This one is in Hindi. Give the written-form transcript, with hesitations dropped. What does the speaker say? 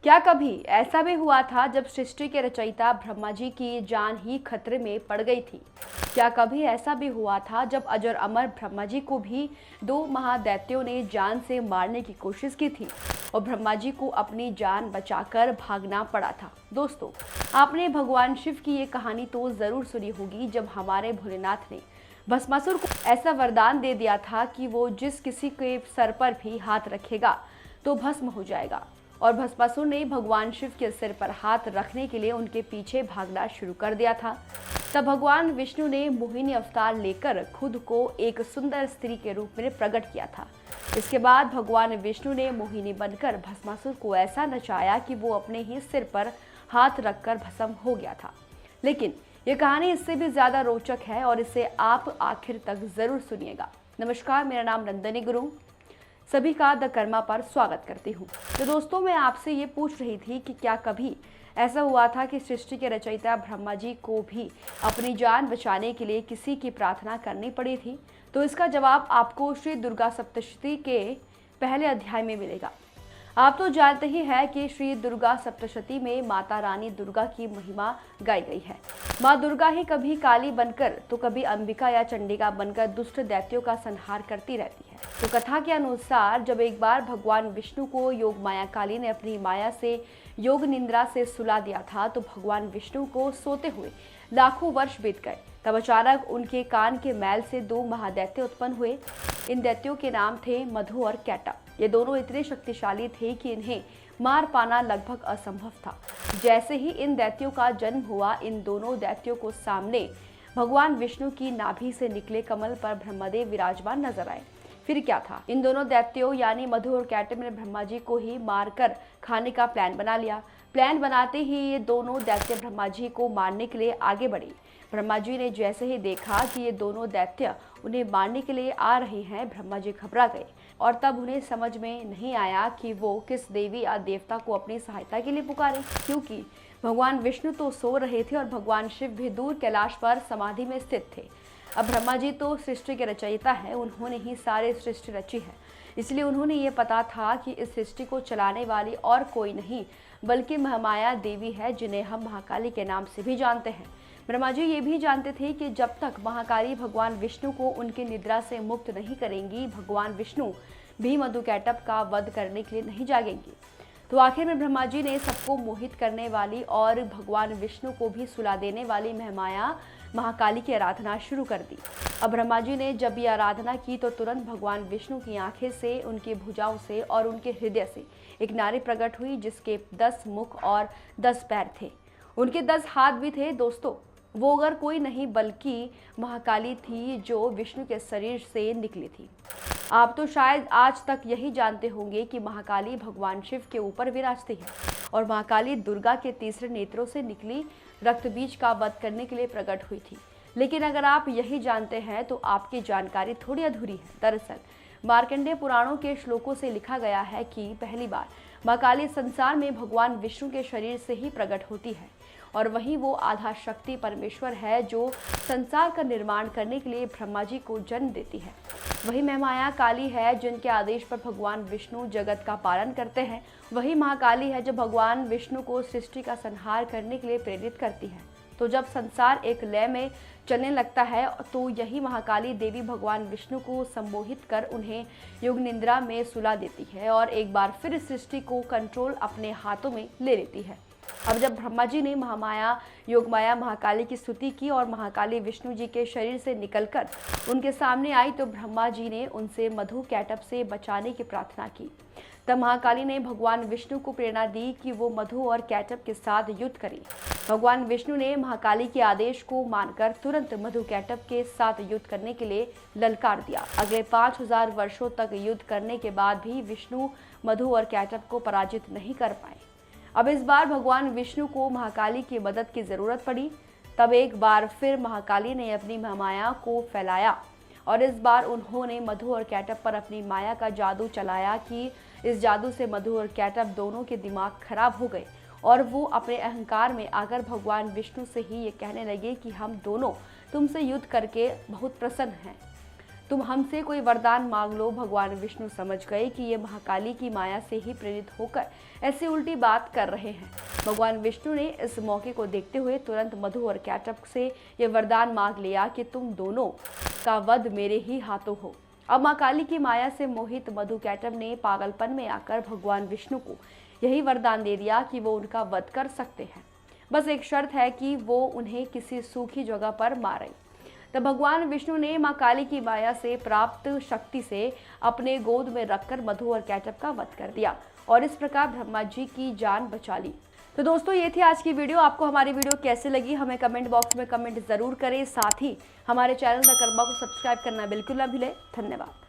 क्या कभी ऐसा भी हुआ था जब सृष्टि के रचयिता ब्रह्मा जी की जान ही खतरे में पड़ गई थी? क्या कभी ऐसा भी हुआ था जब अजर अमर ब्रह्मा जी को भी दो महादैत्यों ने जान से मारने की कोशिश की थी और ब्रह्मा जी को अपनी जान बचाकर भागना पड़ा था? दोस्तों, आपने भगवान शिव की ये कहानी तो जरूर सुनी होगी, जब हमारे भोलेनाथ ने भस्मासुर को ऐसा वरदान दे दिया था कि वो जिस किसी के सर पर भी हाथ रखेगा तो भस्म हो जाएगा। और भस्मासुर ने भगवान शिव के सिर पर हाथ रखने के लिए उनके पीछे भागना शुरू कर दिया था। तब भगवान विष्णु ने मोहिनी अवतार लेकर खुद को एक सुंदर स्त्री के रूप में प्रकट किया था। इसके बाद भगवान विष्णु ने मोहिनी बनकर भस्मासुर को ऐसा नचाया कि वो अपने ही सिर पर हाथ रखकर भस्म हो गया था। लेकिन ये कहानी इससे भी ज्यादा रोचक है और इसे आप आखिर तक जरूर सुनिएगा। नमस्कार, मेरा नाम नंदिनी गुरु, सभी का द कर्मा पर स्वागत करती हूँ। तो दोस्तों, मैं आपसे ये पूछ रही थी कि क्या कभी ऐसा हुआ था कि सृष्टि के रचयिता ब्रह्मा जी को भी अपनी जान बचाने के लिए किसी की प्रार्थना करनी पड़ी थी? तो इसका जवाब आपको श्री दुर्गा सप्तशती के पहले अध्याय में मिलेगा। आप तो जानते ही हैं कि श्री दुर्गा सप्तशती में माता रानी दुर्गा की महिमा गाई गई है। माँ दुर्गा ही कभी काली बनकर तो कभी अंबिका या चंडिका बनकर दुष्ट दैत्यों का संहार करती रहती है। तो कथा के अनुसार जब एक बार भगवान विष्णु को योग माया काली ने अपनी माया से योग निंद्रा से सुला दिया था, तो भगवान विष्णु को सोते हुए लाखों वर्ष बीत गए। तब अचानक उनके कान के मैल से दो महादैत्य उत्पन्न हुए। इन दैत्यों के नाम थे मधु और कैटअप। ये दोनों इतने शक्तिशाली थे कि इन्हें मार पाना लगभग असंभव था। जैसे ही इन दैत्यों का जन्म हुआ, इन दोनों दैत्यों को सामने भगवान विष्णु की नाभि से निकले कमल पर ब्रह्मदेव विराजमान नजर आए। फिर क्या था, इन दोनों दैत्यों यानी मधु और कैटअप ने ब्रह्मा जी को ही मारकर खाने का प्लान बना लिया। प्लान बनाते ही ये दोनों दैत्य ब्रह्मा जी को मारने के लिए आगे बढ़े। ब्रह्मा जी ने जैसे ही देखा कि ये दोनों दैत्य उन्हें मारने के लिए आ रहे हैं, ब्रह्मा जी घबरा गए और तब उन्हें समझ में नहीं आया कि वो किस देवी या देवता को अपनी सहायता के लिए पुकारें, क्योंकि भगवान विष्णु तो सो रहे थे और भगवान शिव भी दूर कैलाश पर समाधि में स्थित थे। अब ब्रह्मा जी तो सृष्टि के रचयिता है, उन्होंने ही सारे सृष्टि रची है, इसलिए उन्होंने ये पता था कि इस सृष्टि को चलाने वाली और कोई नहीं बल्कि महामाया देवी है, जिन्हें हम महाकाली के नाम से भी जानते हैं। ब्रह्मा जी ये भी जानते थे कि जब तक महाकाली भगवान विष्णु को उनकी निद्रा से मुक्त नहीं करेंगी, भगवान विष्णु भी मधु कैटअप का वध करने के लिए नहीं जागेंगे। तो आखिर में ब्रह्मा जी ने सबको मोहित करने वाली और भगवान विष्णु को भी सुला देने वाली महामाया महाकाली की आराधना शुरू कर दी। अब ब्रह्मा जी ने जब ये आराधना की तो तुरंत भगवान विष्णु की आंखें से, उनकी भुजाओं से और उनके हृदय से एक नारी प्रकट हुई, जिसके 10 मुख और 10 पैर थे। उनके 10 हाथ भी थे। दोस्तों, वो अगर कोई नहीं बल्कि महाकाली थी, जो विष्णु के शरीर से निकली थी। आप तो शायद आज तक यही जानते होंगे कि महाकाली भगवान शिव के ऊपर विराजती है और महाकाली दुर्गा के तीसरे नेत्रों से निकली रक्त बीज का वध करने के लिए प्रकट हुई थी। लेकिन अगर आप यही जानते हैं तो आपकी जानकारी थोड़ी अधूरी है। दरअसल मार्कंडेय पुराणों के श्लोकों से लिखा गया है कि पहली बार महाकाली संसार में भगवान विष्णु के शरीर से ही प्रकट होती है और वही वो आधा शक्ति परमेश्वर है जो संसार का निर्माण करने के लिए ब्रह्मा जी को जन्म देती है। वही महामाया काली है जिनके आदेश पर भगवान विष्णु जगत का पालन करते हैं। वही महाकाली है जो भगवान विष्णु को सृष्टि का संहार करने के लिए प्रेरित करती है। तो जब संसार एक लय में चलने लगता है तो यही महाकाली देवी भगवान विष्णु को सम्मोहित कर उन्हें योग निंद्रा में सुला देती है और एक बार फिर सृष्टि को कंट्रोल अपने हाथों में ले लेती है। अब जब ब्रह्मा जी ने महामाया योगमाया महाकाली की स्तुति की और महाकाली विष्णु जी के शरीर से निकलकर उनके सामने आई, तो ब्रह्मा जी ने उनसे मधु कैटअप से बचाने की प्रार्थना की। तब महाकाली ने भगवान विष्णु को प्रेरणा दी कि वो मधु और कैटअप के साथ युद्ध करें। भगवान विष्णु ने महाकाली के आदेश को मानकर तुरंत मधु कैटअप के साथ युद्ध करने के लिए ललकार दिया। अगले 5000 वर्षों तक युद्ध करने के बाद भी विष्णु मधु और कैटअप को पराजित नहीं कर पाए। अब इस बार भगवान विष्णु को महाकाली की मदद की जरूरत पड़ी। तब एक बार फिर महाकाली ने अपनी महामाया को फैलाया और इस बार उन्होंने मधु और कैटअप पर अपनी माया का जादू चलाया कि इस जादू से मधु और कैटअप दोनों के दिमाग खराब हो गए और वो अपने अहंकार में आकर भगवान विष्णु से ही ये कहने लगे कि हम दोनों तुमसे युद्ध करके बहुत प्रसन्न हैं। तुम हमसे कोई वरदान मांग लो। भगवान विष्णु समझ गए कि ये महाकाली की माया से ही प्रेरित होकर ऐसी उल्टी बात कर रहे हैं। भगवान विष्णु ने इस मौके को देखते हुए तुरंत मधु और कैटअप से ये वरदान मांग लिया कि तुम दोनों का वध मेरे ही हाथों हो। अब मां काली की माया से मोहित मधु कैटअप ने पागलपन में आकर भगवान विष्णु को यही वरदान दे दिया कि वो उनका वध कर सकते हैं। बस एक शर्त है कि वो उन्हें किसी सूखी जगह पर मारे। तब भगवान विष्णु ने मां काली की माया से प्राप्त शक्ति से अपने गोद में रखकर मधु और कैटअप का वध कर दिया और इस प्रकार ब्रह्मा जी की जान बचा ली। तो दोस्तों, ये थी आज की वीडियो। आपको हमारी वीडियो कैसे लगी हमें कमेंट बॉक्स में कमेंट जरूर करें। साथ ही हमारे चैनल द कर्मा को सब्सक्राइब करना बिल्कुल ना भूलें। धन्यवाद।